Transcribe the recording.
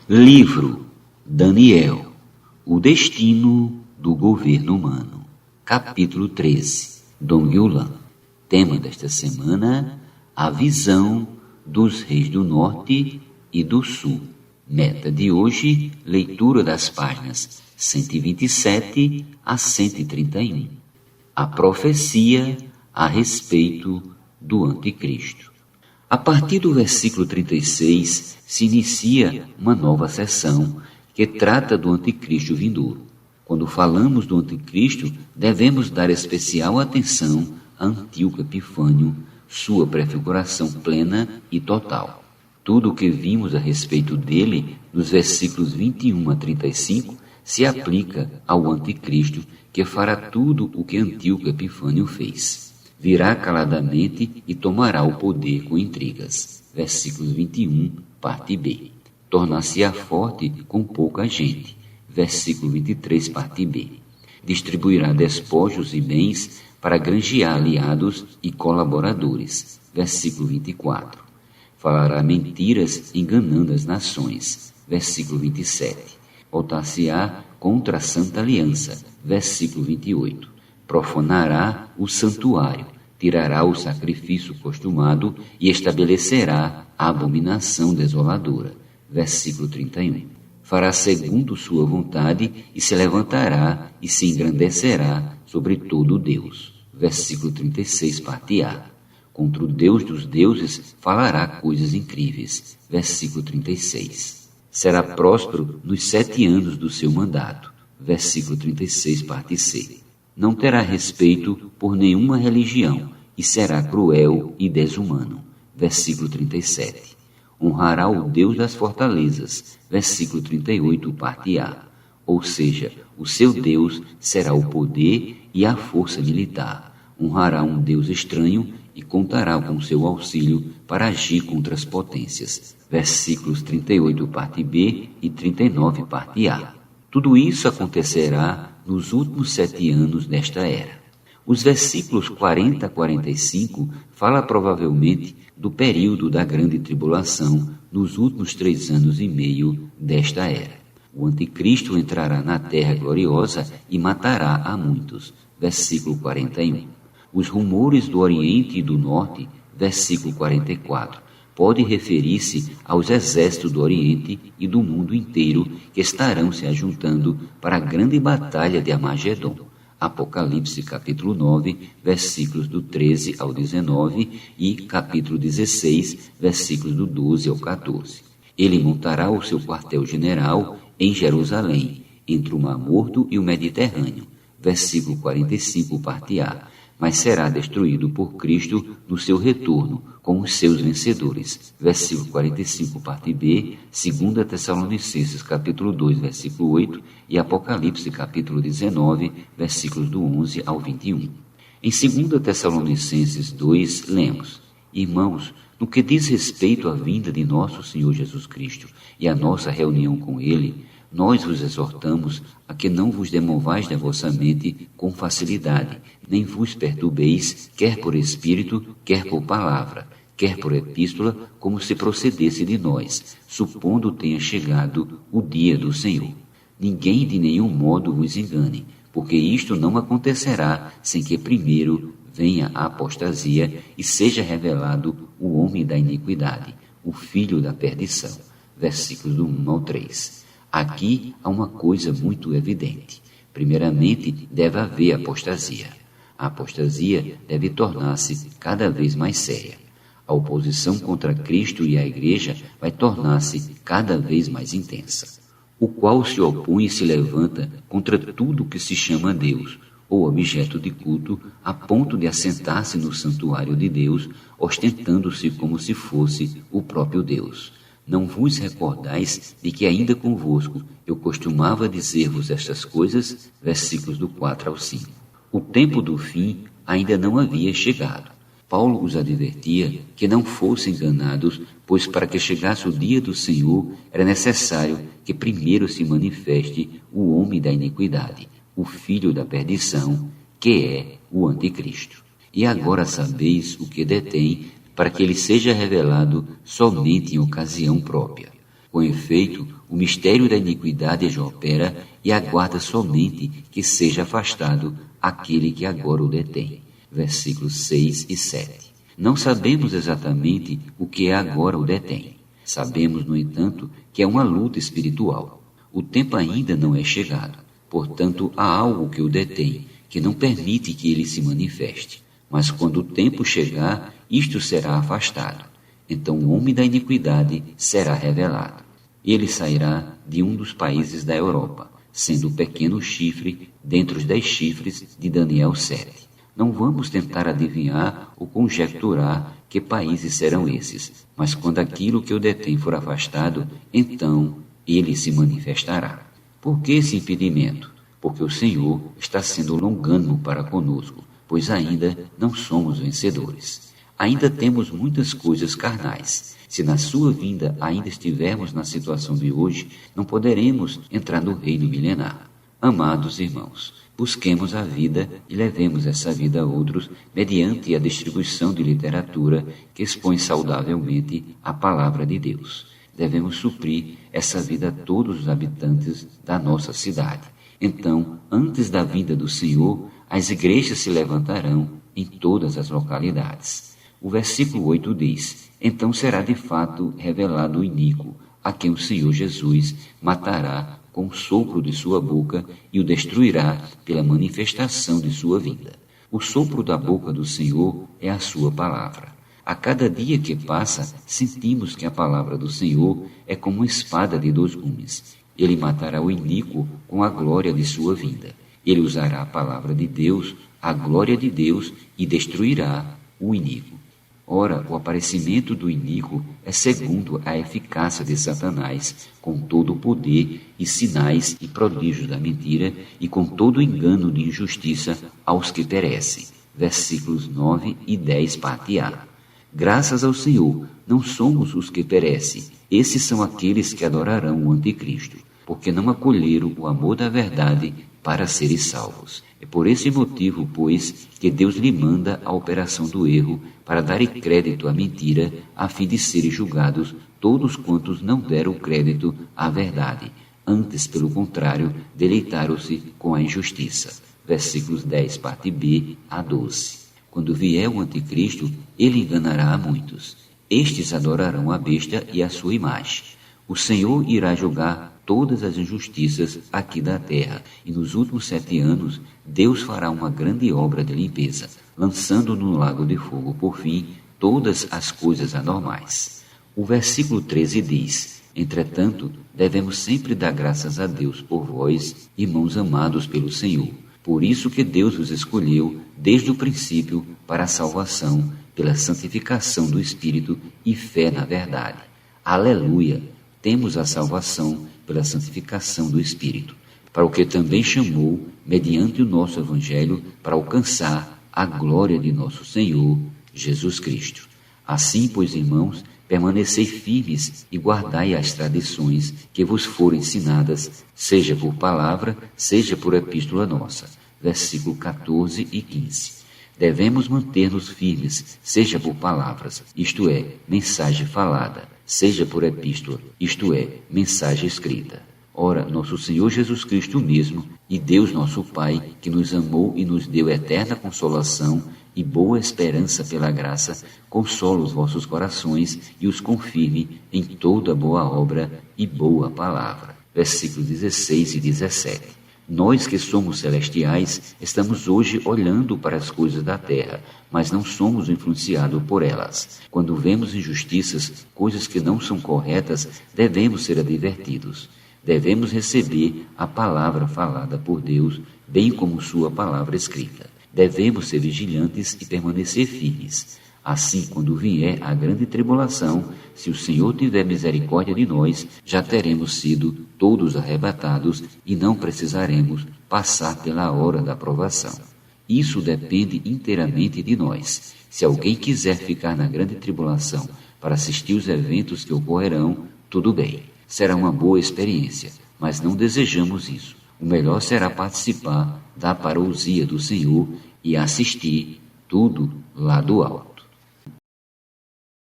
Livro Daniel, o destino do governo humano. Capítulo 13. Dong Yulan. Tema desta semana: a visão dos reis do norte e do sul. Meta de hoje: leitura das páginas 127 a 131. A profecia a respeito do anticristo. A partir do versículo 36 se inicia uma nova seção que trata do anticristo vindouro. Quando falamos do anticristo, devemos dar especial atenção a Antíoco Epifânio, sua prefiguração plena e total. Tudo o que vimos a respeito dele, nos versículos 21 a 35, se aplica ao anticristo, que fará tudo o que Antíoco Epifânio fez. Virá caladamente e tomará o poder com intrigas. Versículos 21, parte B. Tornar-se-á forte com pouca gente. Versículo 23, parte B. Distribuirá despojos e bens para granjear aliados e colaboradores. Versículo 24. Falará mentiras enganando as nações. Versículo 27. Voltar-se-á contra a Santa Aliança. Versículo 28. Profanará o santuário, tirará o sacrifício costumado e estabelecerá a abominação desoladora. Versículo 31. Fará segundo sua vontade e se levantará e se engrandecerá sobre todo Deus. Versículo 36, parte A. Contra o Deus dos deuses falará coisas incríveis. Versículo 36. Será próspero nos 7 anos do seu mandato. Versículo 36, parte C. Não terá respeito por nenhuma religião e será cruel e desumano. Versículo 37. Honrará o Deus das fortalezas. Versículo 38, parte A. Ou seja, o seu Deus será o poder e a força militar. Honrará um Deus estranho e contará com seu auxílio para agir contra as potências. Versículos 38, parte B e 39, parte A. Tudo isso acontecerá nos últimos 7 anos desta era. Os versículos 40 a 45 falam provavelmente do período da grande tribulação nos últimos 3 anos e meio desta era. O anticristo entrará na terra gloriosa e matará a muitos. Versículo 41. Os rumores do Oriente e do Norte, versículo 44, pode referir-se aos exércitos do Oriente e do mundo inteiro que estarão se ajuntando para a grande batalha de Armagedon. Apocalipse capítulo 9, versículos do 13 ao 19 e capítulo 16, versículos do 12 ao 14. Ele montará o seu quartel-general em Jerusalém, entre o Mar Morto e o Mediterrâneo. Versículo 45, parte A. Mas será destruído por Cristo no seu retorno, com os seus vencedores. Versículo 45, parte B, 2 Tessalonicenses, capítulo 2, versículo 8, e Apocalipse, capítulo 19, versículos do 11 ao 21. Em 2 Tessalonicenses 2, lemos: Irmãos, no que diz respeito à vinda de nosso Senhor Jesus Cristo e à nossa reunião com Ele, nós vos exortamos a que não vos demovais da vossa mente com facilidade, nem vos perturbeis, quer por espírito, quer por palavra, quer por epístola, como se procedesse de nós, supondo tenha chegado o dia do Senhor. Ninguém de nenhum modo vos engane, porque isto não acontecerá sem que primeiro venha a apostasia e seja revelado o homem da iniquidade, o filho da perdição. Versículos do 1 ao 3. Aqui há uma coisa muito evidente. Primeiramente, deve haver apostasia. A apostasia deve tornar-se cada vez mais séria. A oposição contra Cristo e a Igreja vai tornar-se cada vez mais intensa. O qual se opõe e se levanta contra tudo que se chama Deus, ou objeto de culto, a ponto de assentar-se no santuário de Deus, ostentando-se como se fosse o próprio Deus. Não vos recordais de que ainda convosco eu costumava dizer-vos estas coisas? Versículos do 4 ao 5. O tempo do fim ainda não havia chegado. Paulo os advertia que não fossem enganados, pois para que chegasse o dia do Senhor era necessário que primeiro se manifeste o homem da iniquidade, o filho da perdição, que é o anticristo. E agora sabeis o que detém, para que ele seja revelado somente em ocasião própria. Com efeito, o mistério da iniquidade já opera e aguarda somente que seja afastado aquele que agora o detém. Versículos 6 e 7. Não sabemos exatamente o que é agora o detém. Sabemos, no entanto, que é uma luta espiritual. O tempo ainda não é chegado. Portanto, há algo que o detém, que não permite que ele se manifeste. Mas quando o tempo chegar, isto será afastado. Então o homem da iniquidade será revelado. Ele sairá de um dos países da Europa, sendo o pequeno chifre dentre os 10 chifres de Daniel 7. Não vamos tentar adivinhar ou conjecturar que países serão esses, mas quando aquilo que o detém for afastado, então ele se manifestará. Por que esse impedimento? Porque o Senhor está sendo longânimo para conosco, pois ainda não somos vencedores. Ainda temos muitas coisas carnais. Se na sua vinda ainda estivermos na situação de hoje, não poderemos entrar no reino milenar. Amados irmãos, busquemos a vida e levemos essa vida a outros mediante a distribuição de literatura que expõe saudavelmente a palavra de Deus. Devemos suprir essa vida a todos os habitantes da nossa cidade. Então, antes da vinda do Senhor, as igrejas se levantarão em todas as localidades. O versículo 8 diz: então será de fato revelado o iníquo, a quem o Senhor Jesus matará com o sopro de sua boca e o destruirá pela manifestação de sua vinda. O sopro da boca do Senhor é a sua palavra. A cada dia que passa, sentimos que a palavra do Senhor é como uma espada de 2 gumes. Ele matará o iníquo com a glória de sua vinda. Ele usará a palavra de Deus, a glória de Deus, e destruirá o iníquo. Ora, o aparecimento do iníquo é segundo a eficácia de Satanás, com todo o poder e sinais e prodígios da mentira, e com todo o engano de injustiça aos que perecem. Versículos 9 e 10, parte A. Graças ao Senhor, não somos os que perecem. Esses são aqueles que adorarão o anticristo, porque não acolheram o amor da verdade para serem salvos. É por esse motivo, pois, que Deus lhe manda a operação do erro para dar crédito à mentira, a fim de serem julgados todos quantos não deram crédito à verdade. Antes, pelo contrário, deleitaram-se com a injustiça. Versículos 10, parte B a 12. Quando vier o anticristo, ele enganará a muitos. Estes adorarão a besta e a sua imagem. O Senhor irá julgar todas as injustiças aqui da terra, e nos últimos 7 anos Deus fará uma grande obra de limpeza, lançando no lago de fogo, por fim, todas as coisas anormais. O versículo 13 diz: entretanto, devemos sempre dar graças a Deus por vós, irmãos amados pelo Senhor. Por isso que Deus os escolheu desde o princípio para a salvação, pela santificação do Espírito e fé na verdade. Aleluia! Temos a salvação pela santificação do Espírito, para o que também chamou, mediante o nosso Evangelho, para alcançar a glória de nosso Senhor, Jesus Cristo. Assim, pois, irmãos, permanecei firmes e guardai as tradições que vos foram ensinadas, seja por palavra, seja por epístola nossa. Versículo 14 e 15. Devemos manter-nos firmes, seja por palavras, isto é, mensagem falada, seja por epístola, isto é, mensagem escrita. Ora, nosso Senhor Jesus Cristo mesmo, e Deus nosso Pai, que nos amou e nos deu eterna consolação e boa esperança pela graça, consola os vossos corações e os confirme em toda boa obra e boa palavra. Versículos 16 e 17. Nós que somos celestiais, estamos hoje olhando para as coisas da terra, mas não somos influenciados por elas. Quando vemos injustiças, coisas que não são corretas, devemos ser advertidos. Devemos receber a palavra falada por Deus, bem como sua palavra escrita. Devemos ser vigilantes e permanecer firmes. Assim, quando vier a grande tribulação, se o Senhor tiver misericórdia de nós, já teremos sido todos arrebatados e não precisaremos passar pela hora da provação. Isso depende inteiramente de nós. Se alguém quiser ficar na grande tribulação para assistir os eventos que ocorrerão, tudo bem. Será uma boa experiência, mas não desejamos isso. O melhor será participar da parousia do Senhor e assistir tudo lá do alto.